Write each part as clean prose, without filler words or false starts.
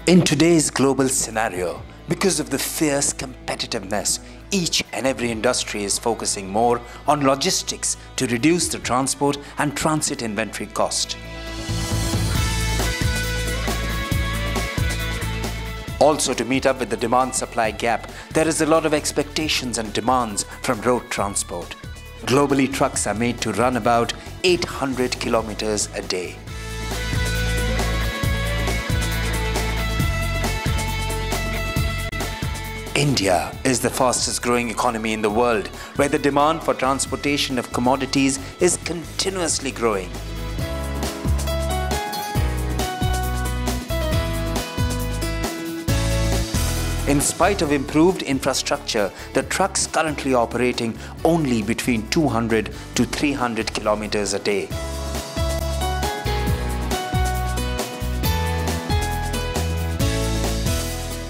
In today's global scenario, because of the fierce competitiveness, each and every industry is focusing more on logistics to reduce the transport and transit inventory cost. Also, to meet up with the demand-supply gap, there is a lot of expectations and demands from road transport. Globally, trucks are made to run about 800 kilometers a day. India is the fastest growing economy in the world, where the demand for transportation of commodities is continuously growing. In spite of improved infrastructure, the trucks currently operating only between 200 to 300 kilometers a day.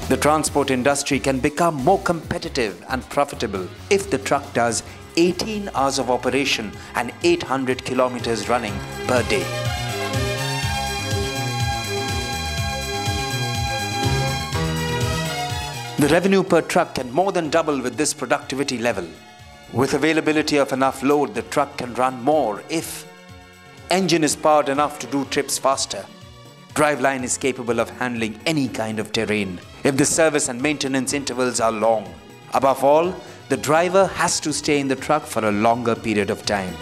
The transport industry can become more competitive and profitable if the truck does 18 hours of operation and 800 kilometers running per day. The revenue per truck can more than double with this productivity level. With availability of enough load, the truck can run more if engine is powered enough to do trips faster. Driveline is capable of handling any kind of terrain if the service and maintenance intervals are long. Above all, the driver has to stay in the truck for a longer period of time.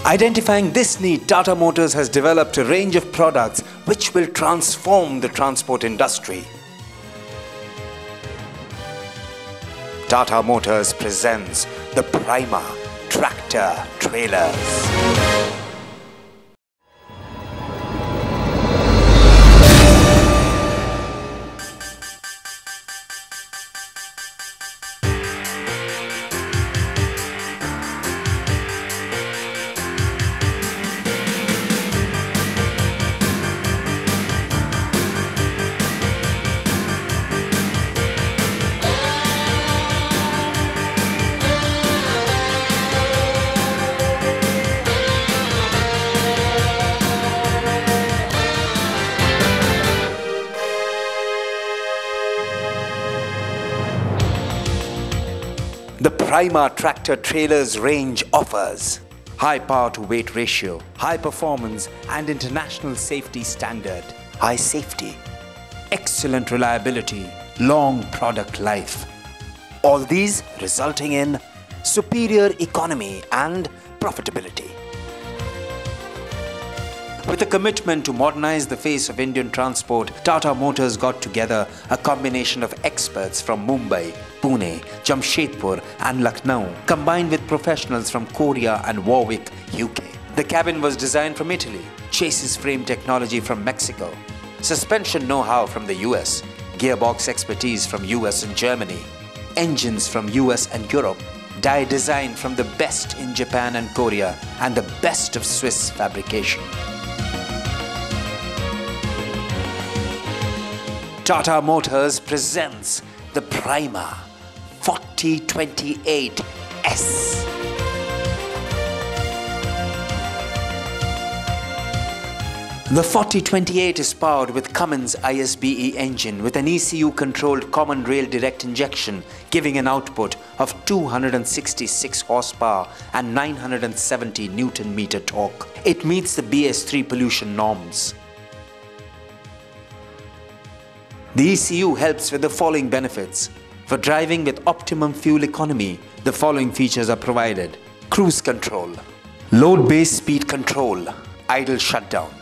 Identifying this need, Tata Motors has developed a range of products which will transform the transport industry. Tata Motors presents the Prima Tractor Trailers. The Prima Tractor Trailers range offers high power to weight ratio, high performance and international safety standard, high safety, excellent reliability, long product life. All these resulting in superior economy and profitability. With a commitment to modernize the face of Indian transport, Tata Motors got together a combination of experts from Mumbai, Pune, Jamshedpur and Lucknow, combined with professionals from Korea and Warwick, UK. The cabin was designed from Italy, chassis frame technology from Mexico, suspension know-how from the US, gearbox expertise from US and Germany, engines from US and Europe, die design from the best in Japan and Korea, and the best of Swiss fabrication. Tata Motors presents the Prima 4028S. The 4028 is powered with Cummins ISBE engine with an ECU-controlled common rail direct injection, giving an output of 266 horsepower and 970 Newton-meter torque. It meets the BS3 pollution norms. The ECU helps with the following benefits. For driving with optimum fuel economy, the following features are provided: cruise control, load-based speed control, idle shutdown.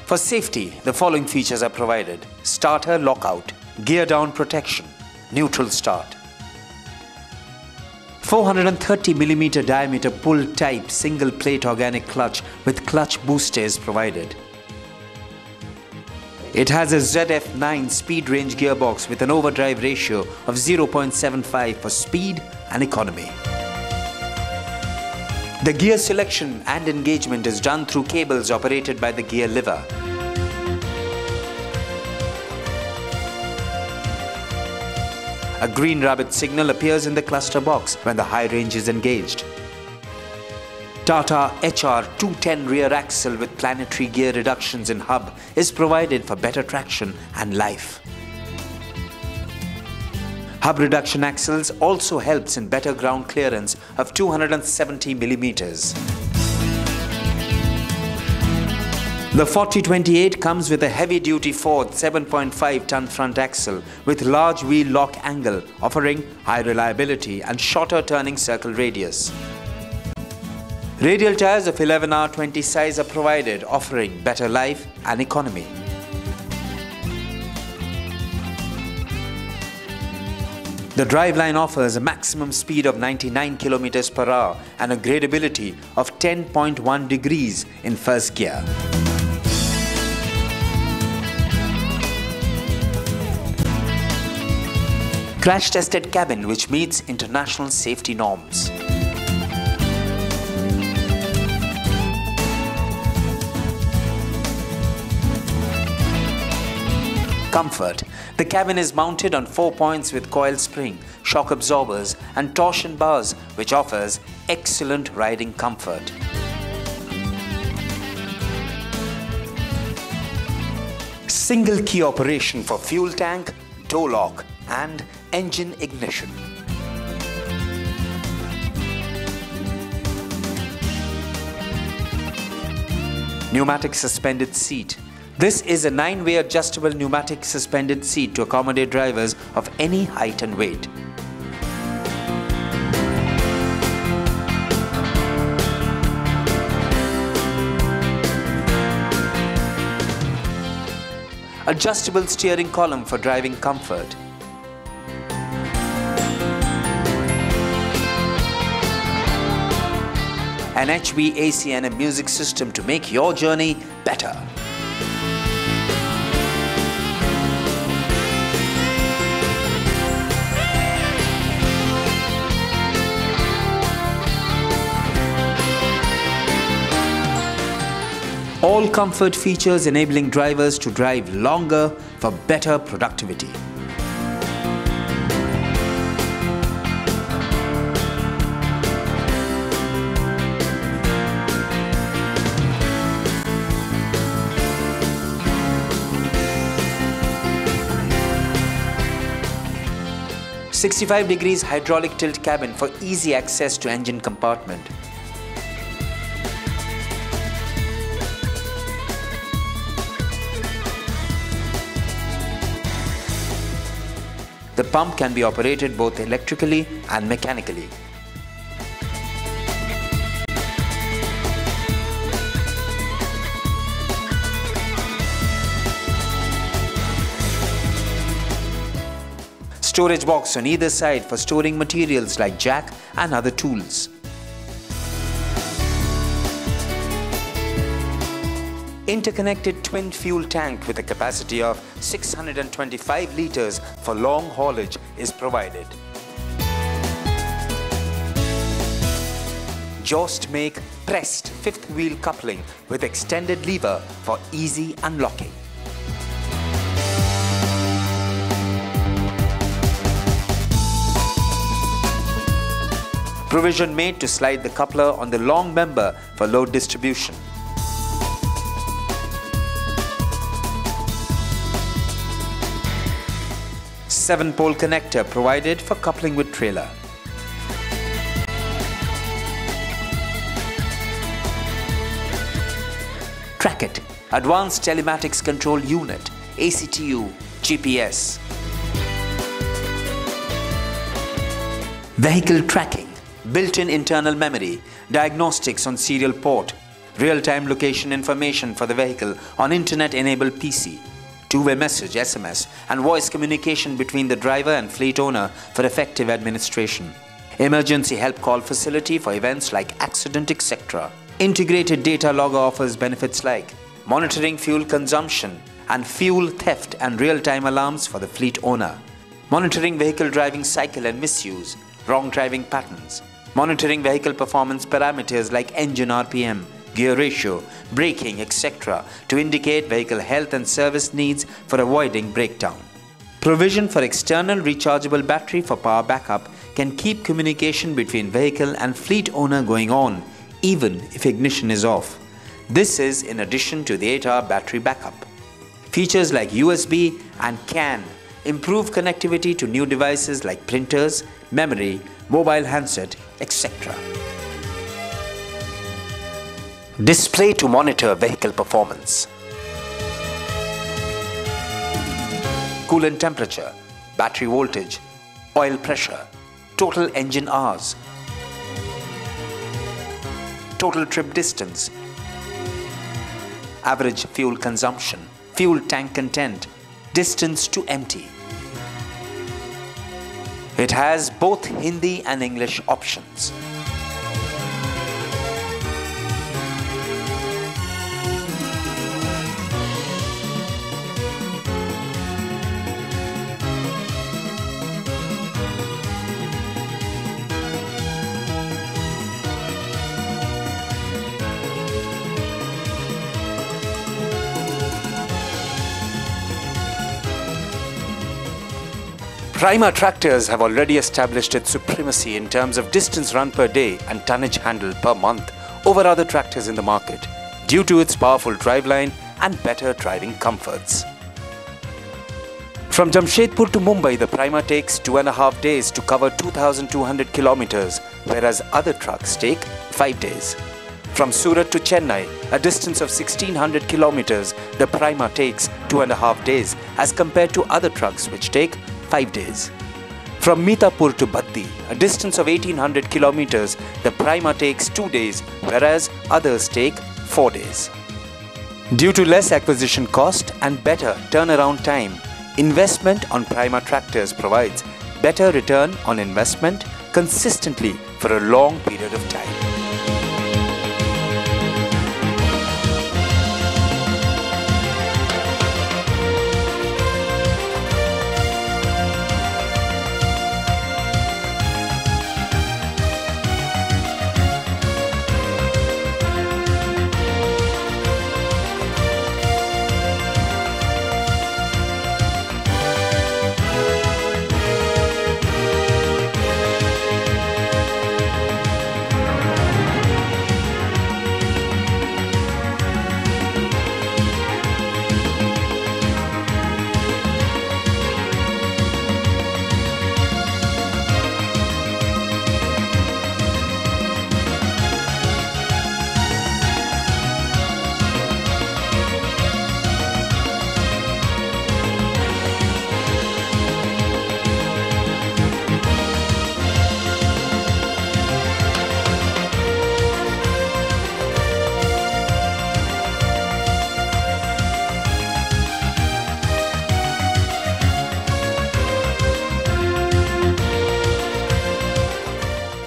For safety, the following features are provided: starter lockout, gear down protection, neutral start. 430mm diameter pull type single plate organic clutch with clutch booster is provided. It has a ZF9 speed range gearbox with an overdrive ratio of 0.75 for speed and economy. The gear selection and engagement is done through cables operated by the gear lever. A green rabbit signal appears in the cluster box when the high range is engaged. Tata HR 210 rear axle with planetary gear reductions in hub is provided for better traction and life. Hub reduction axles also helps in better ground clearance of 270 mm. The 4028 comes with a heavy-duty Ford 7.5-ton front axle with large wheel lock angle, offering high reliability and shorter turning circle radius. Radial tyres of 11R20 size are provided, offering better life and economy. The driveline offers a maximum speed of 99 km per hour and a gradability of 10.1 degrees in first gear. Crash-tested cabin which meets international safety norms. Comfort. The cabin is mounted on 4 points with coil spring, shock absorbers and torsion bars, which offers excellent riding comfort. Single key operation for fuel tank, door lock and engine ignition. Pneumatic suspended seat. This is a 9-way adjustable pneumatic suspended seat to accommodate drivers of any height and weight. Adjustable steering column for driving comfort. An HVAC and a music system to make your journey better. All comfort features enabling drivers to drive longer for better productivity. "65 degrees hydraulic tilt cabin for easy access to engine compartment. The pump can be operated both electrically and mechanically. Storage box on either side for storing materials like jack and other tools. Interconnected twin fuel tank with a capacity of 625 litres for long haulage is provided. Jost make pressed fifth wheel coupling with extended lever for easy unlocking. Provision made to slide the coupler on the long member for load distribution. Seven-pole connector provided for coupling with trailer. Trackit, Advanced Telematics Control Unit, ACTU, GPS. Vehicle tracking, built-in internal memory, diagnostics on serial port, real-time location information for the vehicle on internet-enabled PC. Two-way message, SMS, and voice communication between the driver and fleet owner for effective administration. Emergency help call facility for events like accident, etc. Integrated data logger offers benefits like monitoring fuel consumption and fuel theft and real-time alarms for the fleet owner. Monitoring vehicle driving cycle and misuse, wrong driving patterns. Monitoring vehicle performance parameters like engine RPM, gear ratio, braking, etc. to indicate vehicle health and service needs for avoiding breakdown. Provision for external rechargeable battery for power backup can keep communication between vehicle and fleet owner going on even if ignition is off. This is in addition to the 8-hour battery backup. Features like USB and CAN improve connectivity to new devices like printers, memory, mobile handset, etc. Display to monitor vehicle performance. Coolant temperature, battery voltage, oil pressure, total engine hours, total trip distance, average fuel consumption, fuel tank content, distance to empty. It has both Hindi and English options. Prima tractors have already established its supremacy in terms of distance run per day and tonnage handled per month over other tractors in the market due to its powerful driveline and better driving comforts. From Jamshedpur to Mumbai, the Prima takes 2.5 days to cover 2,200 kilometers, whereas other trucks take 5 days. From Surat to Chennai, a distance of 1,600 kilometers, the Prima takes 2.5 days as compared to other trucks which take 5 days. From Mitapur to Bhatti, a distance of 1,800 kilometers, the Prima takes 2 days, whereas others take 4 days. Due to less acquisition cost and better turnaround time, investment on Prima tractors provides better return on investment consistently for a long period of time.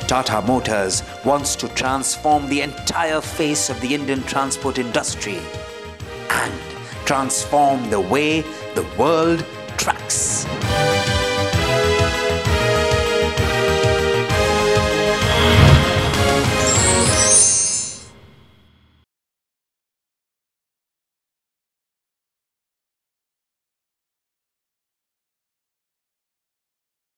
Tata Motors wants to transform the entire face of the Indian transport industry and transform the way the world tracks.